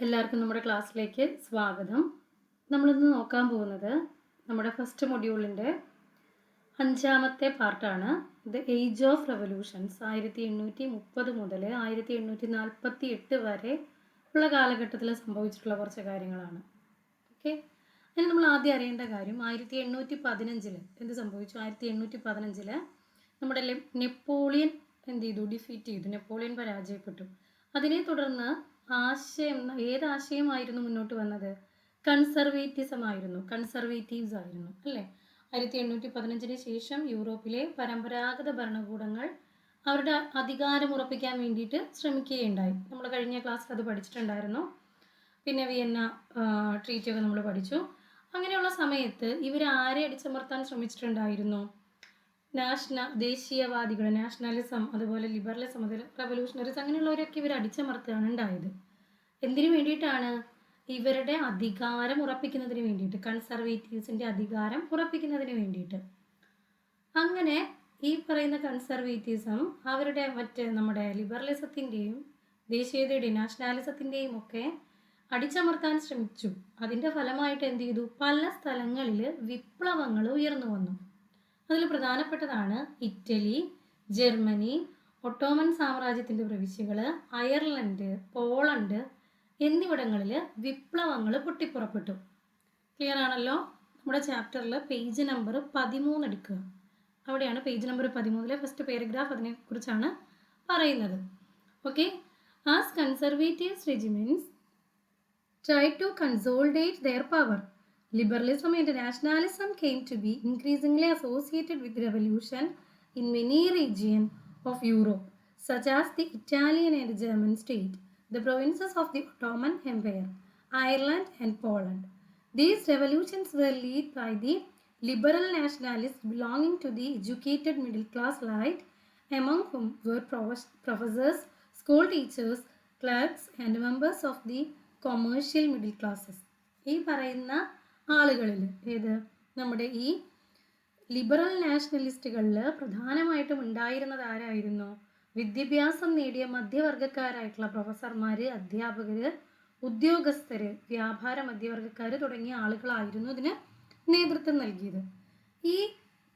എല്ലാവർക്കും നമ്മുടെ ക്ലാസ്സിലേക്ക് സ്വാഗതം. നമ്മളിന്ന് നോക്കാൻ പോകുന്നത് നമ്മുടെ ഫസ്റ്റ് മൊഡ്യൂളിൻ്റെ 5ാമത്തെ പാർട്ടാണ്. ദ ഏജ് ഓഫ് റെവല്യൂഷൻസ് 1830 മുതൽ 1848 വരെ ഉള്ള കാലഘട്ടത്തിൽ സംഭവിച്ചിട്ടുള്ള കുറച്ച് കാര്യങ്ങളാണ്. ഓക്കെ, അതിന് നമ്മൾ ആദ്യം അറിയേണ്ട കാര്യം 1815 എന്ത് സംഭവിച്ചു? 1815 നമ്മുടെ നെപ്പോളിയൻ എന്ത് ചെയ്തു? ഡിഫീറ്റ് ചെയ്തു. നെപ്പോളിയൻ പരാജയപ്പെട്ടു. അതിനെ തുടർന്ന് ഏത് ആശയമായിരുന്നു മുന്നോട്ട് വന്നത്? കൺസർവേറ്റീവ്സ് ആയിരുന്നു അല്ലേ? 1815 ശേഷം യൂറോപ്പിലെ പരമ്പരാഗത ഭരണകൂടങ്ങൾ അവരുടെ അധികാരം ഉറപ്പിക്കാൻ വേണ്ടിയിട്ട് ശ്രമിക്കുകയുണ്ടായി. നമ്മൾ കഴിഞ്ഞ ക്ലാസ്സിൽ അത് പഠിച്ചിട്ടുണ്ടായിരുന്നു. പിന്നെ വിയന്ന ട്രീറ്റിയൊക്കെ നമ്മൾ പഠിച്ചു. അങ്ങനെയുള്ള സമയത്ത് ഇവർ ആരെ അടിച്ചമർത്താൻ ശ്രമിച്ചിട്ടുണ്ടായിരുന്നു? ദേശീയവാദികൾ, നാഷണലിസം, അതുപോലെ ലിബറലിസം, റെവല്യൂഷണറീസ്, അങ്ങനെയുള്ളവരൊക്കെ ഇവർ അടിച്ചമർത്തുകയാണ് ഉണ്ടായത്. എന്തിനു വേണ്ടിയിട്ടാണ്? ഇവരുടെ അധികാരം ഉറപ്പിക്കുന്നതിന് വേണ്ടിയിട്ട്, കൺസർവേറ്റീവ്സിൻ്റെ അധികാരം ഉറപ്പിക്കുന്നതിന് വേണ്ടിയിട്ട്. അങ്ങനെ ഈ പറയുന്ന കൺസർവേറ്റീവ്സും അവരുടെ നമ്മുടെ ലിബറലിസത്തിൻ്റെയും ദേശീയതയുടെയും നാഷണാലിസത്തിൻ്റെയും ഒക്കെ അടിച്ചമർത്താൻ ശ്രമിച്ചു. അതിൻ്റെ ഫലമായിട്ട് എന്ത് ചെയ്തു? പല സ്ഥലങ്ങളിൽ വിപ്ലവങ്ങൾ ഉയർന്നു വന്നു. അതിൽ പ്രധാനപ്പെട്ടതാണ് ഇറ്റലി, ജർമ്മനി, ഒട്ടോമൻ സാമ്രാജ്യത്തിൻ്റെ പ്രവിശ്യകൾ, അയർലൻഡ്, പോളണ്ട് എന്നിവിടങ്ങളിൽ വിപ്ലവങ്ങൾ പൊട്ടിപ്പുറപ്പെട്ടു. ക്ലിയർ ആണല്ലോ? നമ്മുടെ ചാപ്റ്ററിൽ പേജ് നമ്പർ 13 എടുക്കുക. അവിടെയാണ് പേജ് നമ്പർ 13 ഫസ്റ്റ് പാരഗ്രാഫ്, അതിനെക്കുറിച്ചാണ് പറയുന്നത്. Okay, as conservatives regiments tried to consolidate their power, liberalism and nationalism came to be increasingly associated with revolution in many regions of Europe, such as the Italian and German state, the provinces of the Ottoman Empire, Ireland and Poland. These revolutions were led by the liberal nationalists belonging to the educated middle class elite, among whom were professors, school teachers, clerks and members of the commercial middle classes. ഈ പറയുന്ന ആളുകളിൽ നമ്മുടെ ഈ liberal നാഷണലിസ്റ്റുകളിൽ പ്രധാനമായിട്ടും ഉണ്ടായിരുന്നത് ആരായിരുന്നു? വിദ്യാഭ്യാസം നേടിയ മധ്യവർഗക്കാരായിട്ടുള്ള പ്രൊഫസർമാർ, അധ്യാപകർ, ഉദ്യോഗസ്ഥർ, വ്യാപാര മധ്യവർഗക്കാർ തുടങ്ങിയ ആളുകളായിരുന്നു ഇതിന് നേതൃത്വം നൽകിയത്. ഈ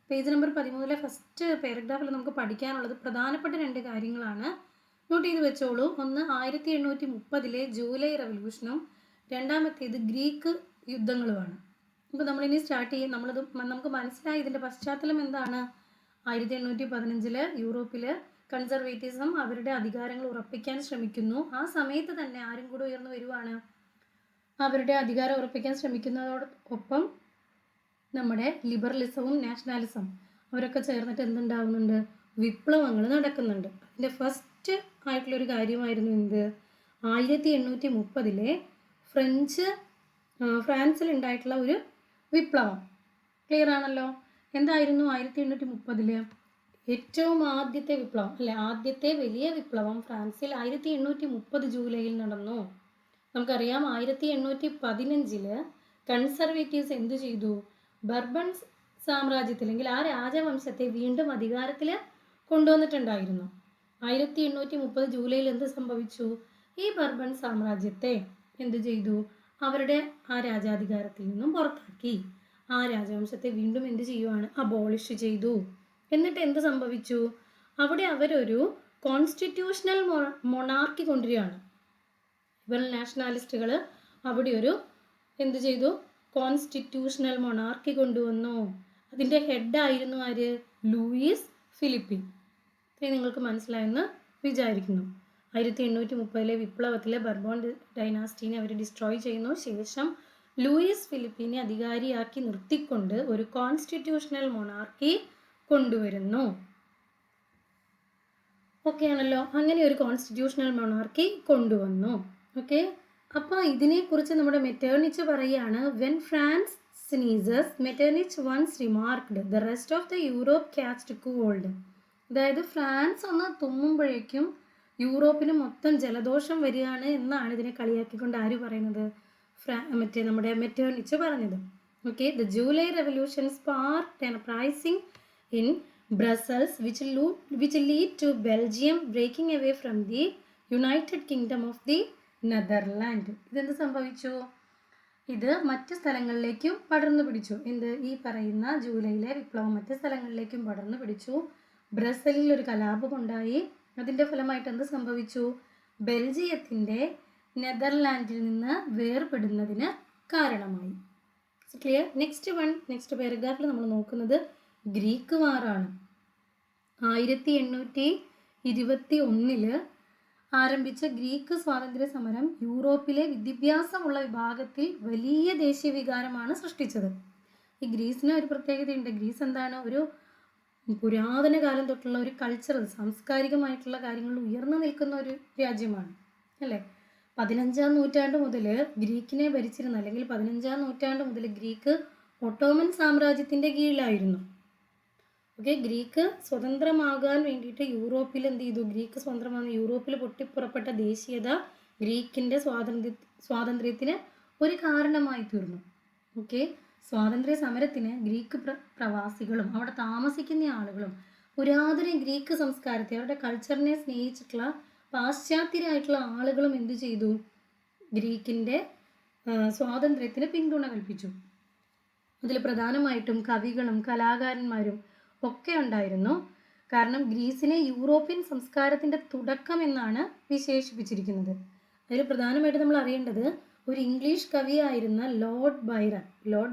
പേജ് നമ്പർ 13 ഫസ്റ്റ് പാരഗ്രാഫിൽ നമുക്ക് പഠിക്കാനുള്ളത് പ്രധാനപ്പെട്ട 2 കാര്യങ്ങളാണ്. നോട്ട് ചെയ്ത് വെച്ചോളൂ. ഒന്ന് 1830 ജൂലൈ റെവല്യൂഷനും രണ്ടാമത്തേത് ഗ്രീക്ക് യുദ്ധങ്ങളുമാണ്. അപ്പോൾ നമ്മളിനി സ്റ്റാർട്ട് ചെയ്യും. നമുക്ക് മനസ്സിലായി ഇതിൻ്റെ പശ്ചാത്തലം എന്താണ്. 1815 യൂറോപ്പിൽ കൺസർവേറ്റീവ്സും അവരുടെ അധികാരങ്ങൾ ഉറപ്പിക്കാൻ ശ്രമിക്കുന്നു. ആ സമയത്ത് തന്നെ ആരും കൂടെ ഉയർന്നു വരുവാണ്? അവരുടെ അധികാരം ഉറപ്പിക്കാൻ ശ്രമിക്കുന്നതോടൊപ്പം നമ്മുടെ ലിബറലിസവും നാഷണാലിസം അവരൊക്കെ ചേർന്നിട്ട് എന്തുണ്ടാവുന്നുണ്ട്? വിപ്ലവങ്ങൾ നടക്കുന്നുണ്ട്. അതിൻ്റെ ഫസ്റ്റ് ആയിട്ടുള്ളൊരു കാര്യമായിരുന്നു എന്ത്? 1830 ഫ്രാൻസിൽ ഉണ്ടായിട്ടുള്ള ഒരു വിപ്ലവം. ക്ലിയർ ആണല്ലോ? എന്തായിരുന്നു 1830 ഏറ്റവും ആദ്യത്തെ വിപ്ലവം അല്ലെ? ആദ്യത്തെ വലിയ വിപ്ലവം ഫ്രാൻസിൽ 1830 ജൂലൈയിൽ നടന്നു. നമുക്കറിയാം 1815 കൺസർവേറ്റീവ്സ് എന്തു ചെയ്തു? ബർബൺ സാമ്രാജ്യത്തിൽ അല്ലെങ്കിൽ ആ രാജവംശത്തെ വീണ്ടും അധികാരത്തിൽ കൊണ്ടുവന്നിട്ടുണ്ടായിരുന്നു. 1830 ജൂലൈയിൽ എന്ത് സംഭവിച്ചു? ഈ ബർബൺ സാമ്രാജ്യത്തെ എന്ത് ചെയ്തു? അവരുടെ ആ രാജാധികാരത്തിൽ നിന്നും പുറത്താക്കി. ആ രാജവംശത്തെ വീണ്ടും എന്ത് ചെയ്യുവാണ്? അബോളിഷ് ചെയ്തു. എന്നിട്ട് എന്ത് സംഭവിച്ചു? അവിടെ അവരൊരു കോൺസ്റ്റിറ്റ്യൂഷണൽ മൊണാർക്കി കൊണ്ടുവരികയാണ്. ഇവർ നാഷണാലിസ്റ്റുകൾ അവിടെ ഒരു എന്ത് ചെയ്തു? കോൺസ്റ്റിറ്റ്യൂഷണൽ മൊണാർക്കി കൊണ്ടുവന്നു. അതിൻ്റെ ഹെഡായിരുന്നു ആര്? Louis Philippe. ഇത്രയും നിങ്ങൾക്ക് മനസ്സിലായെന്ന് വിചാരിക്കുന്നു. 1830 വിപ്ലവത്തിലെ ബർബോൺ ഡൈനാസ്റ്റിനെ അവർ ഡിസ്ട്രോയ് ചെയ്യുന്നു. ശേഷം ലൂയിസ് ഫിലിപ്പിനെ അധികാരിയാക്കി നിർത്തിക്കൊണ്ട് ഒരു കോൺസ്റ്റിറ്റ്യൂഷണൽ മൊണാർക്കി കൊണ്ടുവരുന്നു. ഓക്കെ ആണല്ലോ? അങ്ങനെ ഒരു കോൺസ്റ്റിറ്റ്യൂഷണൽ മൊണാർക്കി കൊണ്ടുവന്നു. ഓക്കെ, അപ്പോൾ ഇതിനെക്കുറിച്ച് നമ്മുടെ മെറ്റേർണിച്ച് പറയുകയാണ്. When France sneezes, Metternich once remarked, the rest of the Europe catched cold. അതായത് ഫ്രാൻസ് ഒന്ന് തുമ്മുമ്പോഴേക്കും യൂറോപ്പിന് മൊത്തം ജലദോഷം വരികയാണ് എന്നാണ് ഇതിനെ കളിയാക്കിക്കൊണ്ട് ആര് പറയുന്നത്? നമ്മുടെ മെറ്റേർണിച്ച് പറഞ്ഞത്. Okay, the July revolution sparked an uprising in Brussels which lead to Belgium breaking away from the United Kingdom of the Netherland. ഇതെന്ത് സംഭവിച്ചു? ഇത് മറ്റ് സ്ഥലങ്ങളിലേക്കും പടർന്നു പിടിച്ചു. ഈ പറയുന്ന ജൂലൈയിലെ വിപ്ലവം മറ്റ് സ്ഥലങ്ങളിലേക്കും പടർന്നു പിടിച്ചു. ബ്രസലിൽ ഒരു കലാപമുണ്ടായി. അതിൻ്റെ ഫലമായിട്ട് എന്ത് സംഭവിച്ചു? ബെൽജിയത്തിൻ്റെ നെതർലാൻഡിൽ നിന്ന് വേർപെടുന്നതിന് കാരണമായി. ക്ലിയർ? നെക്സ്റ്റ് പാരഗ്രാഫിൽ നമ്മൾ നോക്കുന്നത് ഗ്രീക്ക് വാറാണ്. 1821 ആരംഭിച്ച ഗ്രീക്ക് സ്വാതന്ത്ര്യ സമരം യൂറോപ്പിലെ വിദ്യാഭ്യാസമുള്ള വിഭാഗത്തിൽ വലിയ ദേശീയ വികാരമാണ് സൃഷ്ടിച്ചത്. ഈ ഗ്രീസിന് ഒരു പ്രത്യേകതയുണ്ട്. ഗ്രീസ് എന്താണ്? ഒരു പുരാതന കാലം തൊട്ടുള്ള ഒരു കൾച്ചറൽ സാംസ്കാരികമായിട്ടുള്ള കാര്യങ്ങളിൽ ഉയർന്നു നിൽക്കുന്ന ഒരു രാജ്യമാണ്, അല്ലേ? 15-ാം നൂറ്റാണ്ട് മുതൽ ഗ്രീക്കിനെ ഭരിച്ചിരുന്ന, അല്ലെങ്കിൽ 15-ാം നൂറ്റാണ്ട് മുതൽ ഗ്രീക്ക് ഒട്ടോമൻ സാമ്രാജ്യത്തിൻ്റെ കീഴിലായിരുന്നു. ഓക്കെ, ഗ്രീക്ക് സ്വതന്ത്രമാകാൻ വേണ്ടിയിട്ട് യൂറോപ്പിൽ എന്ത് ചെയ്തു? ഗ്രീക്ക് സ്വതന്ത്രമാകുന്ന യൂറോപ്പിൽ പൊട്ടിപ്പുറപ്പെട്ട ദേശീയത ഗ്രീക്കിൻ്റെ സ്വാതന്ത്ര്യത്തിന് ഒരു കാരണമായി തീർന്നു. ഓക്കെ, സ്വാതന്ത്ര്യ സമരത്തിന് ഗ്രീക്ക് പ്രവാസികളും അവിടെ താമസിക്കുന്ന ആളുകളും പുരാതന ഗ്രീക്ക് സംസ്കാരത്തെ, അവരുടെ കൾച്ചറിനെ സ്നേഹിച്ചിട്ടുള്ള പാശ്ചാത്യരായിട്ടുള്ള ആളുകളും എന്തു ചെയ്തു? ഗ്രീക്കിൻ്റെ സ്വാതന്ത്ര്യത്തിന് പിന്തുണ കൽപ്പിച്ചു. അതിൽ പ്രധാനമായിട്ടും കവികളും കലാകാരന്മാരും ഒക്കെ ഉണ്ടായിരുന്നു. കാരണം ഗ്രീസിനെ യൂറോപ്യൻ സംസ്കാരത്തിൻ്റെ തുടക്കം എന്നാണ് വിശേഷിപ്പിച്ചിരിക്കുന്നത്. അതിൽ പ്രധാനമായിട്ട് നമ്മൾ അറിയേണ്ടത് ഒരു ഇംഗ്ലീഷ് കവിയായിരുന്ന ലോർഡ്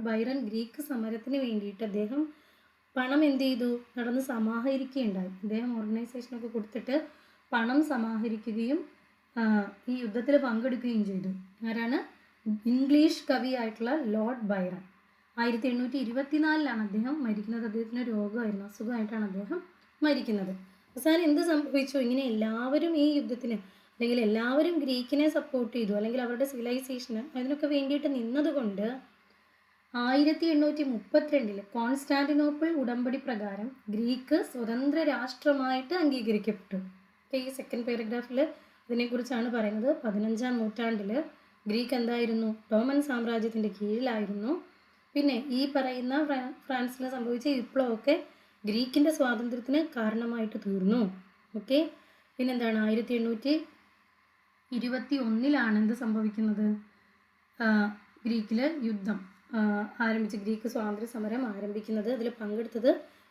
ബൈറൺ ഗ്രീക്ക് സമരത്തിന് വേണ്ടിയിട്ട് അദ്ദേഹം പണം എന്ത് ചെയ്തു? നടന്ന് സമാഹരിക്കുകയുണ്ടായി. അദ്ദേഹം ഓർഗനൈസേഷനൊക്കെ കൊടുത്തിട്ട് പണം സമാഹരിക്കുകയും ഈ യുദ്ധത്തിൽ പങ്കെടുക്കുകയും ചെയ്തു. ആരാണ്? English കവിയായിട്ടുള്ള Lord Byron. 1824 അദ്ദേഹം മരിക്കുന്നത്. അദ്ദേഹത്തിന് രോഗമായിരുന്നു, അസുഖമായിട്ടാണ് അദ്ദേഹം മരിക്കുന്നത്. അവസാനം എന്ത് സംഭവിച്ചു? ഇങ്ങനെ എല്ലാവരും ഈ യുദ്ധത്തിന്, അല്ലെങ്കിൽ എല്ലാവരും ഗ്രീക്കിനെ സപ്പോർട്ട് ചെയ്തു, അല്ലെങ്കിൽ അവരുടെ സിവിലൈസേഷന് അതിനൊക്കെ വേണ്ടിയിട്ട് നിന്നതുകൊണ്ട് 1832 കോൺസ്റ്റാന്റിനോപ്പിൾ ഉടമ്പടി പ്രകാരം ഗ്രീക്ക് സ്വതന്ത്ര രാഷ്ട്രമായിട്ട് അംഗീകരിക്കപ്പെട്ടു. ഈ സെക്കൻഡ് പാരഗ്രാഫിൽ അതിനെക്കുറിച്ചാണ് പറയുന്നത്. 15-ാം നൂറ്റാണ്ടിൽ ഗ്രീക്ക് എന്തായിരുന്നു? റോമൻ സാമ്രാജ്യത്തിൻ്റെ കീഴിലായിരുന്നു. പിന്നെ ഈ പറയുന്ന ഫ്രാൻസിന് സംഭവിച്ച വിപ്ലവമൊക്കെ ഗ്രീക്കിൻ്റെ സ്വാതന്ത്ര്യത്തിന് കാരണമായിട്ട് തീർന്നു. ഓക്കെ, പിന്നെന്താണ്? 1821 എന്ത് സംഭവിക്കുന്നത്? ഗ്രീക്കിൽ യുദ്ധം ആരംഭിച്ച് ഗ്രീക്ക് സ്വാതന്ത്ര്യ സമരം ആരംഭിക്കുന്നത്. അതിൽ പങ്കെടുത്തത്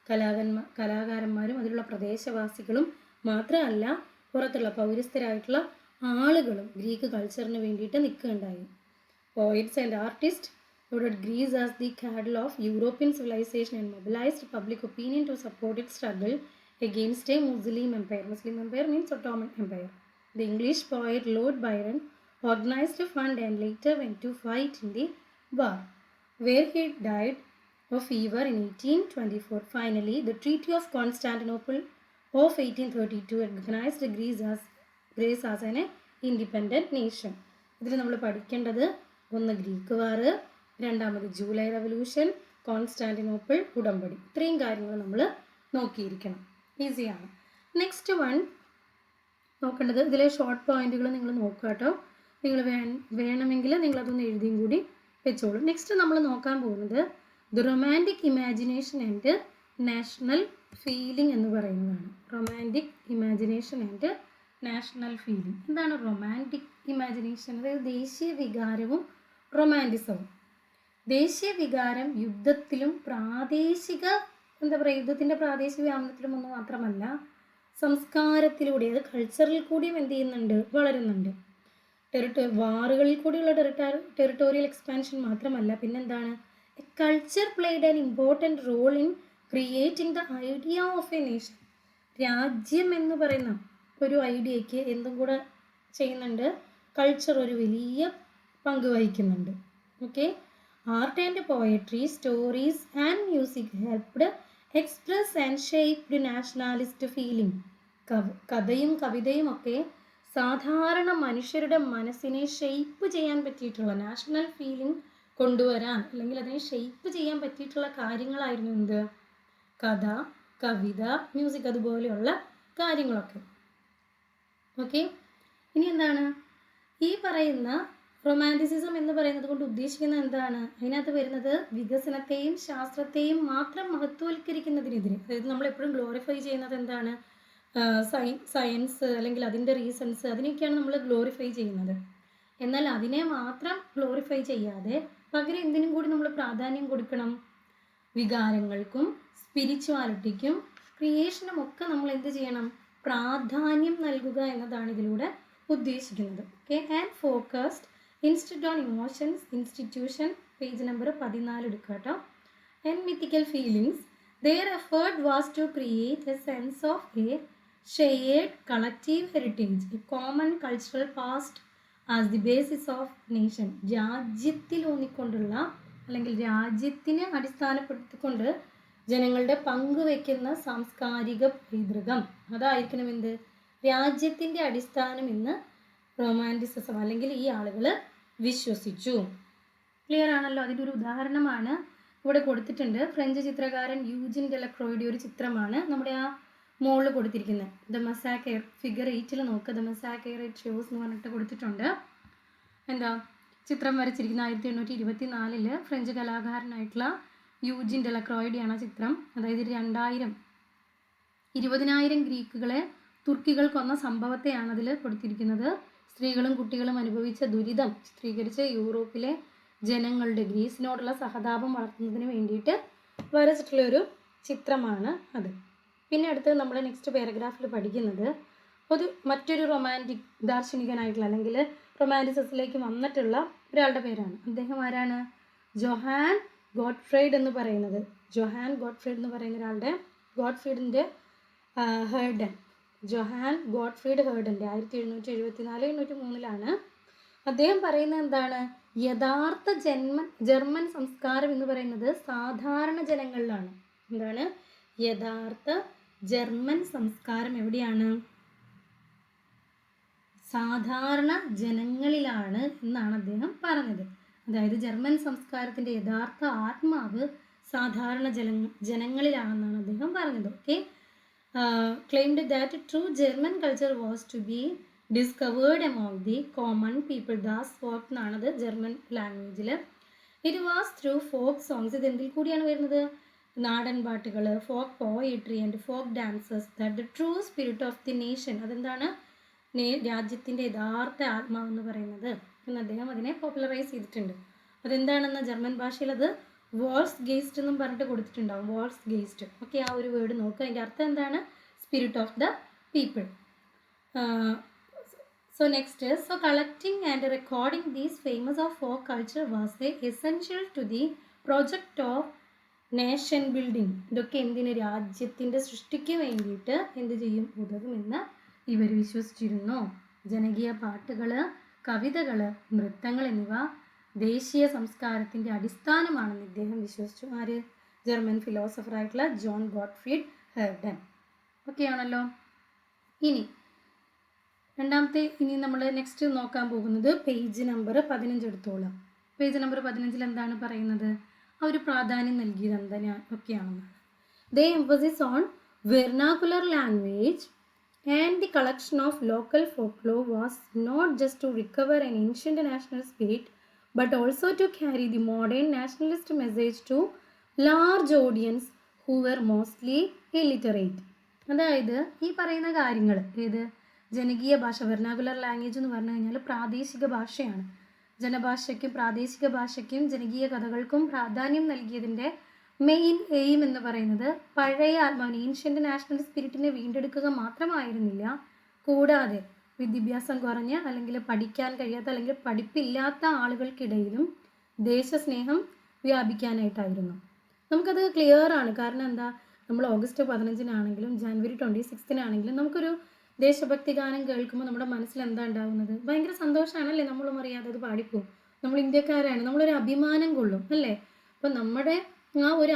കലാകാരന്മാരും അതിലുള്ള പ്രദേശവാസികളും മാത്രമല്ല, പുറത്തുള്ള പൗരസ്ഥരായിട്ടുള്ള ആളുകളും ഗ്രീക്ക് കൾച്ചറിന് വേണ്ടിയിട്ട് നിൽക്കുകയുണ്ടായി. Poets and artist noted Greece as the cradle of European civilization and mobilized public opinion to support its struggle against a Muslim empire. Muslim empire means Ottoman Empire. The English poet Lord Byron organized a fund and later went to fight in the war, where he died of fever in 1824. Finally, the Treaty of Constantinople of 1832 recognized Greece as an independent nation. ഇതിൽ നമ്മൾ പഠിക്കേണ്ടത് ഒന്ന് Greek വാർ, രണ്ടാമത് July revolution, Constantinople ഉടമ്പടി. ഇത്രയും കാര്യങ്ങൾ നമ്മൾ നോക്കിയിരിക്കണം. ഈസിയാണ്. നെക്സ്റ്റ് നോക്കേണ്ടത് ഇതിലെ ഷോർട്ട് പോയിന്റുകൾ നിങ്ങൾ നോക്കുക കേട്ടോ. നിങ്ങൾ വേണമെങ്കിൽ നിങ്ങളതൊന്ന് എഴുതിയും കൂടി വെച്ചോളൂ. നെക്സ്റ്റ് നമ്മൾ നോക്കാൻ പോകുന്നത് the romantic imagination and national feeling എന്ന് പറയുന്നതാണ്. Romantic imagination and national feeling. എന്താണ് റൊമാൻറ്റിക് ഇമാജിനേഷൻ? അതായത് ദേശീയ വികാരവും റൊമാൻറ്റിസവും. ദേശീയ വികാരം യുദ്ധത്തിലും യുദ്ധത്തിൻ്റെ പ്രാദേശിക വ്യാപനത്തിലും ഒന്നും മാത്രമല്ല, സംസ്കാരത്തിലൂടെ, അത് കൾച്ചറിൽ കൂടിയും എന്ത് ചെയ്യുന്നുണ്ട്? വളരുന്നുണ്ട്. വാറുകളിൽ കൂടിയുള്ള ടെറിട്ടോറിയൽ എക്സ്പാൻഷൻ മാത്രമല്ല, പിന്നെന്താണ്? Culture played an important role in creating the idea of a nation. രാജ്യം എന്ന് പറയുന്ന ഒരു ഐഡിയയ്ക്ക് എന്തും കൂടെ ചെയ്യുന്നുണ്ട്? കൾച്ചർ ഒരു വലിയ പങ്ക് വഹിക്കുന്നുണ്ട്. Okay, art and poetry, stories and music helped express and shaped nationalist feeling. കഥയും കവിതയും ഒക്കെ സാധാരണ മനുഷ്യരുടെ മനസ്സിനെ ഷെയ്പ്പ് ചെയ്യാൻ പറ്റിയിട്ടുള്ള, നാഷണൽ ഫീലിംഗ് കൊണ്ടുവരാൻ അല്ലെങ്കിൽ അതിനെ ഷെയ്പ്പ് ചെയ്യാൻ പറ്റിയിട്ടുള്ള കാര്യങ്ങളായിരുന്നു എന്ത്? കഥ, കവിത, മ്യൂസിക്, അതുപോലെയുള്ള കാര്യങ്ങളൊക്കെ. ഓക്കെ, ഇനി എന്താണ് ഈ പറയുന്ന റൊമാൻറ്റിസിസം എന്ന് പറയുന്നത് കൊണ്ട് ഉദ്ദേശിക്കുന്നത് എന്താണ്? അതിനകത്ത് വരുന്നത് വികസനത്തെയും ശാസ്ത്രത്തെയും മാത്രം മഹത്വവൽക്കരിക്കുന്നതിനെതിരെ. അതായത് നമ്മളെപ്പോഴും ഗ്ലോറിഫൈ ചെയ്യുന്നത് എന്താണ്? സയൻസ് അല്ലെങ്കിൽ അതിൻ്റെ റീസൺസ്, അതിനൊക്കെയാണ് നമ്മൾ ഗ്ലോറിഫൈ ചെയ്യുന്നത്. എന്നാൽ അതിനെ മാത്രം ഗ്ലോറിഫൈ ചെയ്യാതെ പകരം എന്തിനും കൂടി നമ്മൾ പ്രാധാന്യം കൊടുക്കണം? വികാരങ്ങൾക്കും സ്പിരിച്വാലിറ്റിക്കും ക്രിയേഷനും ഒക്കെ നമ്മൾ എന്ത് ചെയ്യണം? പ്രാധാന്യം നൽകുക എന്നതാണ് ഇതിലൂടെ ഉദ്ദേശിക്കുന്നത്. Okay, and focused instead on emotions institution, page number 14 എടുക്കുക കേട്ടോ. And mythical feelings, their effort was to create a sense of a shared collective heritage, a common cultural past as the basis of nation. രാജ്യത്തിലൂന്നിക്കൊണ്ടുള്ള അല്ലെങ്കിൽ രാജ്യത്തിനെ അടിസ്ഥാനപ്പെടുത്തിക്കൊണ്ട് ജനങ്ങളുടെ പങ്കുവയ്ക്കുന്ന സാംസ്കാരിക പൈതൃകം, അതായിരിക്കണം എന്ത്? രാജ്യത്തിൻ്റെ അടിസ്ഥാനം എന്ന് റൊമാൻറ്റിസിസം അല്ലെങ്കിൽ ഈ ആളുകൾ വിശ്വസിച്ചു. ക്ലിയർ ആണല്ലോ? അതിൻ്റെ ഒരു ഉദാഹരണമാണ് ഇവിടെ കൊടുത്തിട്ടുണ്ട്. ഫ്രഞ്ച് ചിത്രകാരൻ യൂജിൻ ഡെലക്രോയുടെ ഒരു ചിത്രമാണ് നമ്മുടെ ആ മോളിൽ കൊടുത്തിരിക്കുന്നത്. ദ മസാക്കർ, ഫിഗർ 8 നോക്കുക. ദ മസാക്കർ ഇറ്റ് ഷോസ് എന്ന് പറഞ്ഞിട്ട് കൊടുത്തിട്ടുണ്ട്. എന്താ ചിത്രം വരച്ചിരിക്കുന്ന 1824 ഫ്രഞ്ച് കലാകാരനായിട്ടുള്ള യൂജിൻ ഡെലക്രോയുടെയാണ് ആ ചിത്രം. അതായത് 20,000 ഗ്രീക്കുകളെ തുർക്കികൾ കൊന്ന സംഭവത്തെയാണ് അതിൽ കൊടുത്തിരിക്കുന്നത്. സ്ത്രീകളും കുട്ടികളും അനുഭവിച്ച ദുരിതം ചിത്രീകരിച്ച് യൂറോപ്പിലെ ജനങ്ങളുടെ ഗ്രീസിനോടുള്ള സഹതാപം വളർത്തുന്നതിന് വേണ്ടിയിട്ട് വരച്ചിട്ടുള്ളൊരു ചിത്രമാണ് അത്. പിന്നെ അടുത്തത് നമ്മൾ നെക്സ്റ്റ് പാരഗ്രാഫിൽ പഠിക്കുന്നത് മറ്റൊരു റൊമാൻറ്റിക് ദാർശനികനായിട്ടുള്ള അല്ലെങ്കിൽ റൊമാൻറ്റിസിസത്തിലേക്ക് വന്നിട്ടുള്ള ഒരാളുടെ പേരാണ്. അദ്ദേഹം ആരാണ്? ജോഹാൻ ഗോട്ട്ഫ്രൈഡ് എന്ന് പറയുന്നത്. ജോഹാൻ ഗോട്ട്ഫ്രൈഡ് എന്ന് പറയുന്ന ഒരാളുടെ ജോഹാൻ ഗോട്ട്ഫ്രീഡ് ഹേർഡൻ്റെ 1774-1803 അദ്ദേഹം പറയുന്നത് എന്താണ്? യഥാർത്ഥ ജർമ്മൻ സംസ്കാരം എന്ന് പറയുന്നത് സാധാരണ ജനങ്ങളിലാണ്. എന്താണ്? യഥാർത്ഥ ജർമ്മൻ സംസ്കാരം എവിടെയാണ്? സാധാരണ ജനങ്ങളിലാണ് എന്നാണ് അദ്ദേഹം പറഞ്ഞത്. അതായത് ജർമ്മൻ സംസ്കാരത്തിൻ്റെ യഥാർത്ഥ ആത്മാവ് സാധാരണ ജനങ്ങളിലാണെന്നാണ് അദ്ദേഹം പറഞ്ഞത്. Okay, claimed that true German culture was to be discovered among the common people. Das folk എന്നാണത് ജർമ്മൻ ലാംഗ്വേജിൽ. It was through folk songs. ഇത് എന്തിൽ കൂടിയാണ് വരുന്നത്? നാടൻ പാട്ടുകൾ, folk poetry and folk dances, that the true spirit of the nation. അതെന്താണ്? രാജ്യത്തിൻ്റെ യഥാർത്ഥ ആത്മാവെന്ന് പറയുന്നത് എന്ന് അദ്ദേഹം അതിനെ പോപ്പുലറൈസ് ചെയ്തിട്ടുണ്ട്. അതെന്താണെന്ന് ജർമ്മൻ ഭാഷയിൽ അത് വോൾസ് ഗെയ്സ്റ്റ് എന്നും പറഞ്ഞിട്ട് കൊടുത്തിട്ടുണ്ടാവും. വോൾസ് ഗെയ്സ്റ്റ്. ഓക്കെ, ആ ഒരു വേർഡ് നോക്കുക. അതിൻ്റെ അർത്ഥം എന്താണ്? Spirit of the people. So next is, so collecting and recording these famous of folk culture was essential to the project of nation building. ഇതൊക്കെ എന്തിന്? രാജ്യത്തിൻ്റെ സൃഷ്ടിക്ക് വേണ്ടിയിട്ട് എന്ത് ചെയ്യും? ഉതകുമെന്ന് ഇവർ വിശ്വസിച്ചിരുന്നു. ജനകീയ പാട്ടുകൾ, കവിതകൾ, നൃത്തങ്ങൾ എന്നിവ ദേശീയ സംസ്കാരത്തിൻ്റെ അടിസ്ഥാനമാണെന്ന് ഇദ്ദേഹം വിശ്വസിച്ചു. ആര്? ജർമ്മൻ ഫിലോസഫറായിട്ടുള്ള ജോൺ ഗോട്ട്ഫ്രീഡ് ഹെർഡൻ. ഓക്കെ ആണല്ലോ? ഇനി നമ്മൾ നെക്സ്റ്റ് നോക്കാൻ പോകുന്നത് പേജ് നമ്പർ 15 എടുത്തോളാം. പേജ് നമ്പർ 15 എന്താണ് പറയുന്നത്? ആ ഒരു പ്രാധാന്യം നൽകിയത് ഒക്കെയാണെന്നാണ്. They emphasis on vernacular language and the collection of local folklore was not just to recover an ancient national spirit but also to carry the modern nationalist message to large audience who were mostly illiterate. അതായത് ഈ പറയുന്ന കാര്യങ്ങൾ ജനകീയ ഭാഷ, വെർനാക്കുലർ language എന്ന് പറഞ്ഞു കഴിഞ്ഞാൽ പ്രാദേശിക ഭാഷയാണ്. ജനഭാഷയ്ക്കും പ്രാദേശിക ഭാഷയ്ക്കും ജനകീയ കഥകൾക്കും പ്രാധാന്യം നൽകിയതിൻ്റെ മെയിൻ എയിം എന്ന് പറയുന്നത് പഴയ ആത്മാവിനെ, ഏൻഷ്യൻ്റ് നാഷണൽ സ്പിരിറ്റിനെ വീണ്ടെടുക്കുക മാത്രമായിരുന്നില്ല, കൂടാതെ വിദ്യാഭ്യാസം കുറഞ്ഞ അല്ലെങ്കിൽ പഠിക്കാൻ കഴിയാത്ത അല്ലെങ്കിൽ പഠിപ്പില്ലാത്ത ആളുകൾക്കിടയിലും ദേശസ്നേഹം വ്യാപിക്കാനായിട്ടായിരുന്നു. നമുക്കത് ക്ലിയർ ആണ്. കാരണം എന്താ? നമ്മൾ ഓഗസ്റ്റ് 15-നാണെങ്കിലും ജാനുവരി 26-നാണെങ്കിലും നമുക്കൊരു ദേശഭക്തി ഗാനം കേൾക്കുമ്പോൾ നമ്മുടെ മനസ്സിൽ എന്താ ഉണ്ടാകുന്നത്? ഭയങ്കര സന്തോഷമാണല്ലേ? നമ്മളും അറിയാതെ അത് പാടിപ്പോവും. നമ്മൾ ഇന്ത്യക്കാരാണ്, നമ്മളൊരു അഭിമാനം കൊള്ളും അല്ലേ? അപ്പം നമ്മുടെ ആ ഒരു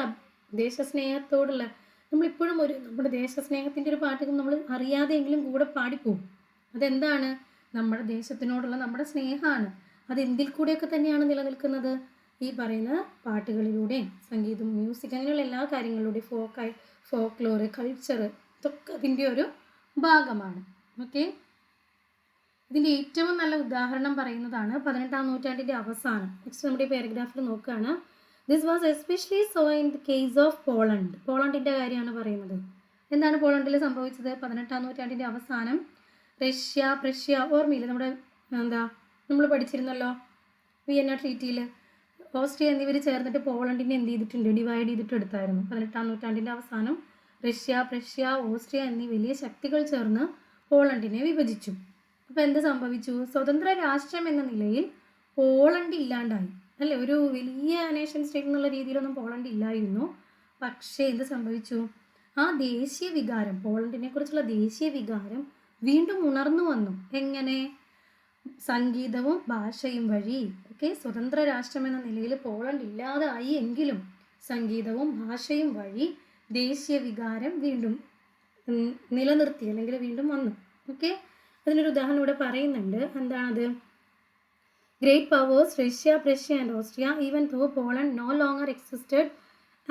ദേശസ്നേഹത്തോടുള്ള നമ്മളിപ്പോഴും നമ്മുടെ ദേശസ്നേഹത്തിൻ്റെ ഒരു പാട്ട് നമ്മൾ അറിയാതെയെങ്കിലും കൂടെ പാടിപ്പോവും. അതെന്താണ്? നമ്മുടെ ദേശത്തിനോടുള്ള നമ്മുടെ സ്നേഹമാണ്. അത് എന്തിൽ കൂടെയൊക്കെ തന്നെയാണ് നിലനിൽക്കുന്നത്? ഈ പറയുന്ന പാട്ടുകളിലൂടെയും സംഗീതം, മ്യൂസിക്, അങ്ങനെയുള്ള എല്ലാ കാര്യങ്ങളിലൂടെയും ഫോക്ലോർ, കൾച്ചർ, ഇതൊക്കെ അതിൻ്റെ ഒരു ഭാഗമാണ്. ഓക്കെ, ഇതിൻ്റെ ഏറ്റവും നല്ല ഉദാഹരണം പറയുന്നതാണ് 18-ാം നൂറ്റാണ്ടിൻ്റെ അവസാനം. നെക്സ്റ്റ് നമ്മുടെ ഈ പാരഗ്രാഫിൽ നോക്കുകയാണ്. This was especially so in the case of Poland. പോളണ്ടിൻ്റെ കാര്യമാണ് പറയുന്നത്. എന്താണ് പോളണ്ടിൽ സംഭവിച്ചത്? 18-ാം നൂറ്റാണ്ടിൻ്റെ അവസാനം പ്രഷ്യ ഓർമ്മയില്ല, നമ്മുടെ നമ്മൾ പഠിച്ചിരുന്നല്ലോ വിയന്ന ട്രീറ്റിയിൽ. ഓസ്ട്രിയ എന്നിവർ ചേർന്നിട്ട് പോളണ്ടിനെ എന്ത് ചെയ്തിട്ടുണ്ട്, ഡിവൈഡ് ചെയ്തിട്ട് എടുത്തായിരുന്നു. 18-ാം നൂറ്റാണ്ടിൻ്റെ അവസാനം റഷ്യ, പ്രഷ്യ, ഓസ്ട്രിയ എന്നീ വലിയ ശക്തികൾ ചേർന്ന് പോളണ്ടിനെ വിഭജിച്ചു. അപ്പോൾ എന്ത് സംഭവിച്ചു? സ്വതന്ത്ര രാഷ്ട്രം എന്ന നിലയിൽ പോളണ്ട് ഇല്ലാണ്ടായി അല്ലേ. ഒരു വലിയ നേഷൻ സ്റ്റേറ്റ് എന്നുള്ള രീതിയിലൊന്നും പോളണ്ട് ഇല്ലായിരുന്നു. പക്ഷേ എന്ത് സംഭവിച്ചു? ആ ദേശീയ വികാരം, പോളണ്ടിനെ കുറിച്ചുള്ള ദേശീയ വികാരം വീണ്ടും ഉണർന്നു വന്നു. എങ്ങനെ? സംഗീതവും ഭാഷയും വഴി. ഓക്കെ, സ്വതന്ത്ര രാഷ്ട്രം എന്ന നിലയിൽ പോളണ്ട് ഇല്ലാതായി എങ്കിലും സംഗീതവും ഭാഷയും വഴി ദേശീയ വികാരം വീണ്ടും നിലനിർത്തി, അല്ലെങ്കിൽ വീണ്ടും വന്നു. ഓക്കെ, അതിനൊരു ഉദാഹരണം ഇവിടെ പറയുന്നുണ്ട്. എന്താണത്? Great powers Russia, Prussia and Austria, even though Poland no longer existed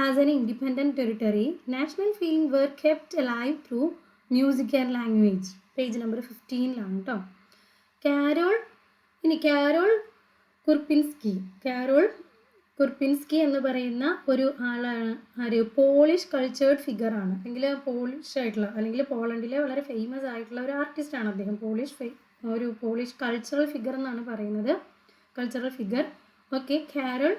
as an independent territory, national feeling were kept alive through music and language. Page number 15 കേട്ടോ. കാരോൾ കുർപിൻസ്കി എന്ന് പറയുന്ന ഒരു ആളാണ്. ആര്? പോളിഷ് കൾച്ചേർഡ് ഫിഗറാണ്, അല്ലെങ്കിൽ പോളിഷ് ആയിട്ടുള്ള, അല്ലെങ്കിൽ പോളണ്ടിലെ വളരെ ഫേമസ് ആയിട്ടുള്ള ഒരു ആർട്ടിസ്റ്റാണ് അദ്ദേഹം. പോളിഷ് കൾച്ചറൽ ഫിഗർ എന്നാണ് പറയുന്നത്, cultural figure. Okay, Karol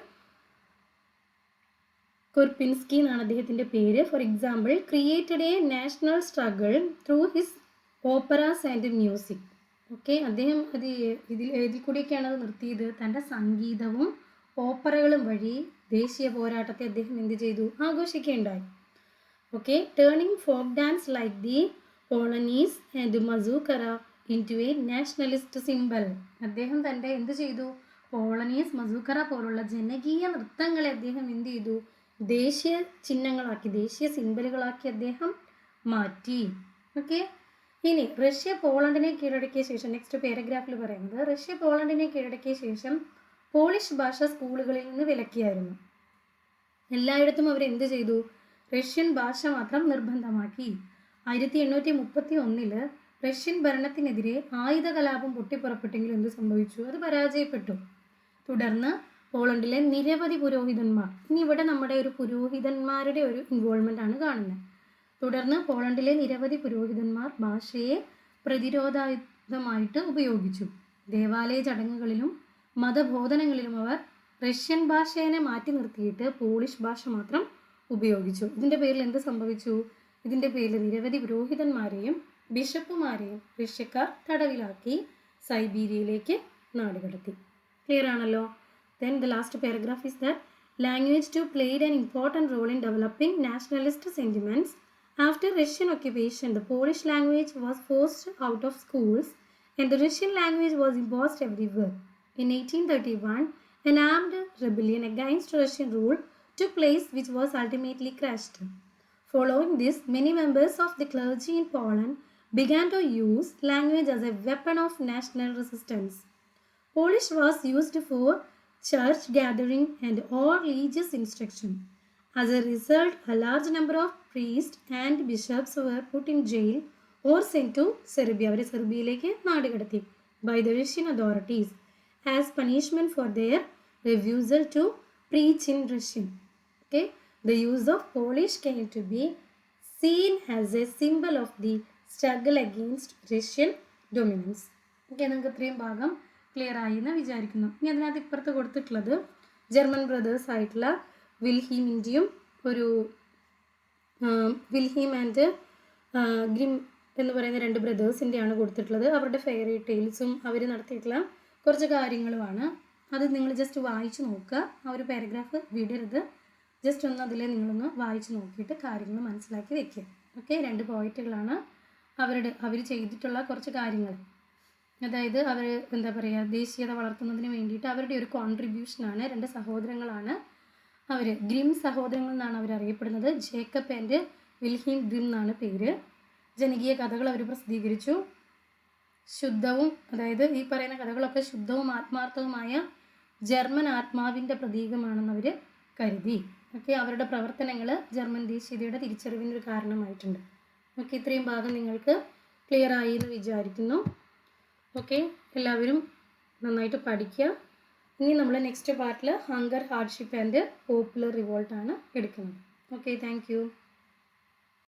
Kurpinski എന്നാണ് അദ്ദേഹത്തിൻ്റെ പേര്. For example, created a national struggle through his operas and music. Okay, അദ്ദേഹം ഇതിൽ കൂടിയൊക്കെയാണ് അത് നിർത്തിയത്. തൻ്റെ സംഗീതവും ഓപ്പറകളും വഴി ദേശീയ പോരാട്ടത്തെ അദ്ദേഹം എന്ത് ചെയ്തു? ആഘോഷിക്കുകയുണ്ടായി. Okay, turning folk dance like the polonaise and mazurka into a nationalist symbol. അദ്ദേഹം തൻ്റെ എന്ത് ചെയ്തു? പോളനീസ്, മസൂക്കറ പോലുള്ള ജനകീയ നൃത്തങ്ങളെ അദ്ദേഹം എന്ത് ചെയ്തു? ദേശീയ ചിഹ്നങ്ങളാക്കി, ദേശീയ സിംബലുകളാക്കി അദ്ദേഹം മാറ്റി. ഓക്കെ, ഇനി റഷ്യ പോളണ്ടിനെ കീഴടക്കിയ ശേഷം, നെക്സ്റ്റ് പാരഗ്രാഫിൽ പറയുന്നത്, റഷ്യ പോളണ്ടിനെ കീഴടക്കിയ ശേഷം പോളിഷ് ഭാഷ സ്കൂളുകളിൽ നിന്ന് വിലക്കിയായിരുന്നു. എല്ലായിടത്തും അവർ എന്ത് ചെയ്തു? റഷ്യൻ ഭാഷ മാത്രം നിർബന്ധമാക്കി. 1831 റഷ്യൻ ഭരണത്തിനെതിരെ ആയുധ കലാപം പൊട്ടിപ്പുറപ്പെട്ടെങ്കിൽ എന്ത് സംഭവിച്ചു? അത് പരാജയപ്പെട്ടു. തുടർന്ന് പോളണ്ടിലെ നിരവധി പുരോഹിതന്മാർ, ഇനി ഇവിടെ നമ്മുടെ ഒരു പുരോഹിതന്മാരുടെ ഒരു ഇൻവോൾവ്മെൻ്റ് ആണ് കാണുന്നത്. തുടർന്ന് പോളണ്ടിലെ നിരവധി പുരോഹിതന്മാർ ഭാഷയെ പ്രതിരോധായുധമായിട്ട് ഉപയോഗിച്ചു. ദേവാലയ ചടങ്ങുകളിലും മതബോധനങ്ങളിലും അവർ റഷ്യൻ ഭാഷയെ മാറ്റി നിർത്തിയിട്ട് പോളിഷ് ഭാഷ മാത്രം ഉപയോഗിച്ചു. ഇതിൻ്റെ പേരിൽ എന്ത് സംഭവിച്ചു? ഇതിൻ്റെ പേരിൽ നിരവധി പുരോഹിതന്മാരെയും ബിഷപ്പുമാരെയും റഷ്യക്കാർ തടവിലാക്കി സൈബീരിയയിലേക്ക് നാടുകടത്തി. ക്ലിയർ ആണല്ലോ? Then the last paragraph is that language to played an important role in developing nationalist sentiments. After Russian occupation, the Polish language was forced out of schools and the Russian language was imposed everywhere. In 1831, an armed rebellion against Russian rule took place, which was ultimately crushed. Following this, many members of the clergy in Poland began to use language as a weapon of national resistance. Polish was used for church gathering and all religious instruction. As a result, a large number of priests and bishops were put in jail or sent to Serbia, അവരെ സെർബിയയിലേക്ക് നാടുകടത്തി, by the Russian authorities as punishment for their refusal to preach in Russian. Okay, the use of Polish came to be seen as a symbol of the struggle against Russian dominance. Okay, നിങ്ങൾക്ക് ഇത്രയും ഭാഗം clear ആയി എന്ന് വിചാരിക്കുന്നു. ഇനി അതിനകത്ത് ഇപ്പുറത്ത് കൊടുത്തിട്ടുള്ളത് ജർമ്മൻ ബ്രദേഴ്സ് ആയിട്ടുള്ള വിൽഹീമിൻ്റെയും വിൽഹീം ആൻഡ് ഗ്രിം എന്ന് പറയുന്ന 2 ബ്രദേഴ്സിൻ്റെയാണ് കൊടുത്തിട്ടുള്ളത്. അവരുടെ ഫെയറി ടെയിൽസും അവർ നടത്തിയിട്ടുള്ള കുറച്ച് കാര്യങ്ങളുമാണ്. അത് നിങ്ങൾ ജസ്റ്റ് വായിച്ച് നോക്കുക. ആ ഒരു പാരഗ്രാഫ് വിടരുത്. ജസ്റ്റ് ഒന്ന് അതിൽ നിങ്ങളൊന്ന് വായിച്ച് നോക്കിയിട്ട് കാര്യങ്ങൾ മനസ്സിലാക്കി വെക്കുക. ഓക്കെ, 2 പോയിറ്റുകളാണ്. അവർ ചെയ്തിട്ടുള്ള കുറച്ച് കാര്യങ്ങൾ, അതായത് അവർ എന്താ പറയുക, ദേശീയത വളർത്തുന്നതിന് വേണ്ടിയിട്ട് അവരുടെ ഒരു കോൺട്രിബ്യൂഷനാണ്. 2 സഹോദരങ്ങളാണ് അവർ, ഗ്രിം സഹോദരങ്ങൾ എന്നാണ് അവർ അറിയപ്പെടുന്നത്. ജേക്കബ് ആൻഡ് വിൽഹീം ഗ്രിം എന്നാണ് പേര്. ജനകീയ കഥകൾ അവർ പ്രസിദ്ധീകരിച്ചു. ശുദ്ധവും, അതായത് ഈ പറയുന്ന കഥകളൊക്കെ ശുദ്ധവും ആത്മാർത്ഥവുമായ ജർമ്മൻ ആത്മാവിൻ്റെ പ്രതീകമാണെന്ന് അവർ കരുതി. ഓക്കെ, അവരുടെ പ്രവർത്തനങ്ങൾ ജർമ്മൻ ദേശീയതയുടെ തിരിച്ചറിവിനൊരു കാരണമായിട്ടുണ്ട്. ഓക്കെ, ഇത്രയും ഭാഗം നിങ്ങൾക്ക് ക്ലിയർ ആയി എന്ന് വിചാരിക്കുന്നു. ഓക്കെ, എല്ലാവരും നന്നായിട്ട് പഠിക്കുക. ഇനി നമ്മൾ നെക്സ്റ്റ് പാർട്ടിൽ ഹങ്കർ, ഹാർഡ്ഷിപ്പ് ആൻഡ് പോപ്പുലർ റിവോൾട്ടാണ് എടുക്കുന്നത്. Okay, thank you.